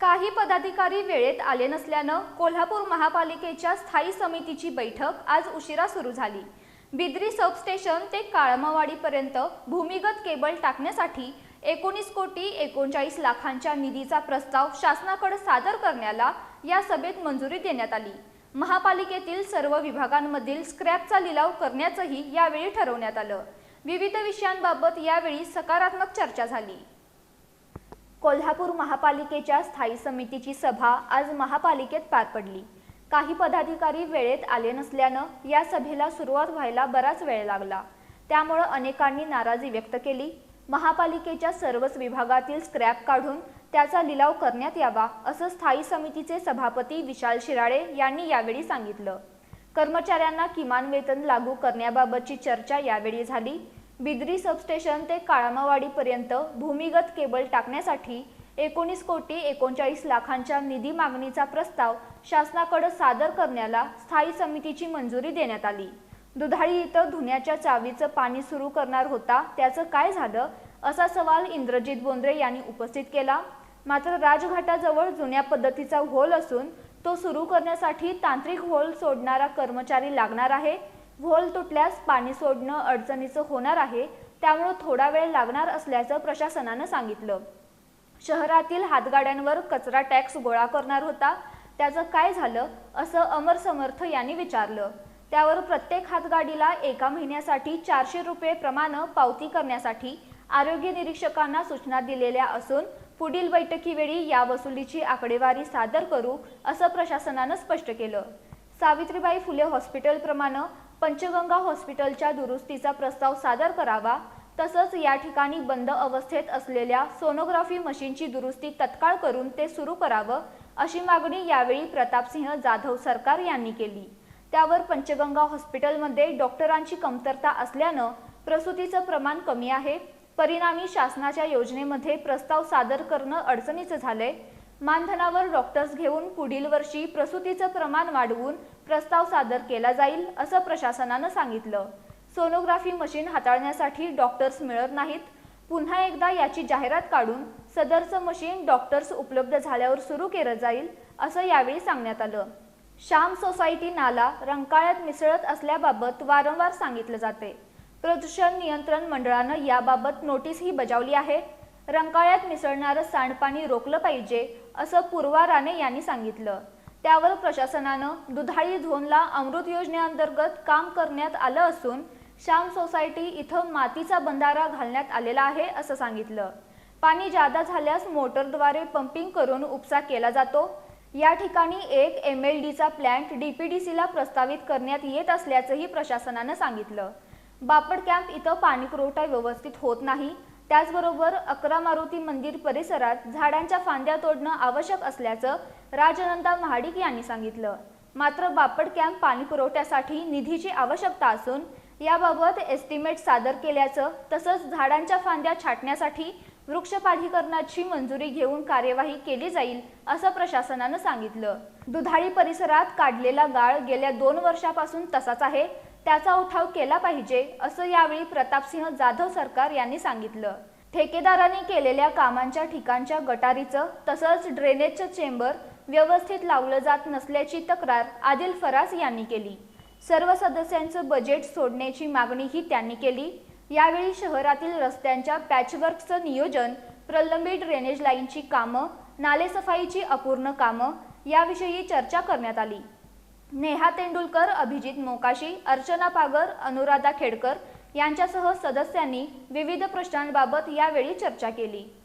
काही पदाधिकारी वेळेत आले नसल्यानं कोल्हापूर महापालिकेच्या स्थायी समितीची बैठक आज उशिरा सुरू झाली। बिद्री सबस्टेशन ते काळमावाडीपर्यंत भूमिगत केबल टाकण्यासाठी 19,39,00,000च्या निधीचा प्रस्ताव शासनाकडे सादर करण्याला या सभेत मंजुरी देण्यात आली। महापालिकेतील सर्व विभागांमधील स्क्रॅपचा लिलाव करण्याचंही यावेळी ठरवण्यात आलं। विविध विषयांबाबत यावेळी सकारात्मक चर्चा झाली। कोल्हापूर महापालिकेच्या स्थायी समितीची सभा आज महापालिकेत पार पडली। काही पदाधिकारी वेळेत आले नसल्यानं या सभेला सुरुवात व्हायला बराच वेळ लागला। त्यामुळे अनेकांनी नाराजी व्यक्त केली। महापालिकेच्या सर्वच विभागातील स्क्रॅप काढून त्याचा लिलाव करण्यात यावा असं स्थायी समितीचे सभापती विशाल शिराळे यांनी यावेळी सांगितलं। कर्मचाऱ्यांना किमान वेतन लागू करण्याबाबतची चर्चा यावेळी झाली। बिद्री सबस्टेशन ते काळमावाडीपर्यंत भूमिगत केबल टाकण्यासाठी 19,39,00,000च्या निधी मागणीचा प्रस्ताव शासनाकडे सादर करण्याला स्थायी समितीची मंजुरी देण्यात आली। दुधाळी इथं धुण्याच्या चावीचं पाणी सुरू करणार होता, त्याचं काय झालं असा सवाल इंद्रजित बोंद्रे यांनी उपस्थित केला। मात्र राजघाटाजवळ जुन्या पद्धतीचा व्होल असून तो सुरू करण्यासाठी तांत्रिक व्होल सोडणारा कर्मचारी लागणार आहे। व्होल तुटल्यास पाणी सोडणं अडचणीचं होणार आहे, त्यामुळे थोडा वेळ लागणार असल्याचं प्रशासनानं सांगितलं। शहरातील हातगाड्यांवर कचरा टॅक्स गोळा करणार होता, त्याचं काय झालं असं अमर समर्थ यांनी विचारलं। त्यावर प्रत्येक हातगाडीला एका महिन्यासाठी 400 रुपये प्रमाणे पावती करण्यासाठी आरोग्य निरीक्षकांना सूचना दिलेल्या असून पुढील बैठकीवेळी या वसुलीची आकडेवारी सादर करू असं प्रशासनानं स्पष्ट केलं। सावित्रीबाई फुले हॉस्पिटल प्रमाणे पंचगंगा हॉस्पिटलच्या दुरुस्तीचा प्रस्ताव सादर करावा, तसंच या ठिकाणी बंद अवस्थेत असलेल्या सोनोग्राफी मशीनची दुरुस्ती तत्काळ करून ते सुरू करावं अशी मागणी यावेळी प्रतापसिंह जाधव सरकार यांनी केली। त्यावर पंचगंगा हॉस्पिटलमध्ये डॉक्टरांची कमतरता असल्यानं प्रसूतीचं प्रमाण कमी आहे, परिणामी शासनाच्या योजनेमध्ये प्रस्ताव सादर करणं अडचणीचं झालंय। मानधनावर डॉक्टर्स घेऊन पुढील वर्षी प्रसूतीचं प्रमाण वाढवून प्रस्ताव सादर केला जाईल असं प्रशासनानं सांगितलं। सोनोग्राफी मशीन हाताळण्यासाठी डॉक्टर्स मिळत नाहीत, पुन्हा एकदा याची जाहिरात काढून सदरचं मशीन डॉक्टर्स उपलब्ध झाल्यावर सुरू केलं जाईल असं यावेळी सांगण्यात आलं। श्याम सोसायटी नाला रंकाळ्यात मिसळत असल्याबाबत वारंवार सांगितलं जाते। प्रदूषण नियंत्रण मंडळानं याबाबत नोटीसही बजावली आहे। रंकाळ्यात मिसळणारं सांडपाणी रोखलं पाहिजे असं पूर्वा राणे यांनी सांगितलं। त्यावर प्रशासनानं दुधाळी झोनला अमृत योजनेअंतर्गत काम करण्यात आलं असून श्याम सोसायटी इथं मातीचा बंधारा घालण्यात आलेला आहे असं सांगितलं। पाणी जादा झाल्यास मोटरद्वारे पंपिंग करून उपसा केला जातो। या ठिकाणी एक MLDचा प्लॅन्ट DPDCला प्रस्तावित करण्यात येत असल्याचंही प्रशासनानं सांगितलं। बापट कॅम्प इथं पाणी पुरवठा व्यवस्थित होत नाही, त्याचबरोबर 11 मारुती मंदिर परिसरात झाडांच्या फांद्या तोडणं आवश्यक असल्याचं राजनंदा महाडिक यांनी सांगितलं। मात्र बापट कॅम्प पाणी पुरवठ्यासाठी निधीची आवश्यकता असून याबाबत एस्टिमेट सादर केल्याचं, तसंच झाडांच्या फांद्या छाटण्यासाठी वृक्ष प्राधिकरणाची मंजुरी घेऊन कार्यवाही केली जाईल असं प्रशासनानं सांगितलं। दुधाळी परिसरात काढलेला गाळ गेल्या 2 वर्षापासून तसाच आहे, त्याचा उठाव केला पाहिजे असं यावेळी प्रतापसिंह जाधव सरकार यांनी सांगितलं। ठेकेदारांनी केलेल्या कामांच्या ठिकाणच्या गटारीचं तसंच ड्रेनेजचं चेंबर व्यवस्थित लावलं जात नसल्याची तक्रार आदिल फरास यांनी केली। सर्व सदस्यांचं बजेट सोडण्याची मागणीही त्यांनी केली। यावेळी शहरातील रस्त्यांच्या पॅचवर्कचं नियोजन, प्रलंबित ड्रेनेज लाईनची कामं, नालेसफाईची अपूर्ण कामं याविषयी चर्चा करण्यात आली। नेहा तेंडुलकर, अभिजित मोकाशी, अर्चना पागर, अनुराधा खेडकर यांच्यासह सदस्यांनी विविध प्रश्नांबाबत यावेळी चर्चा केली।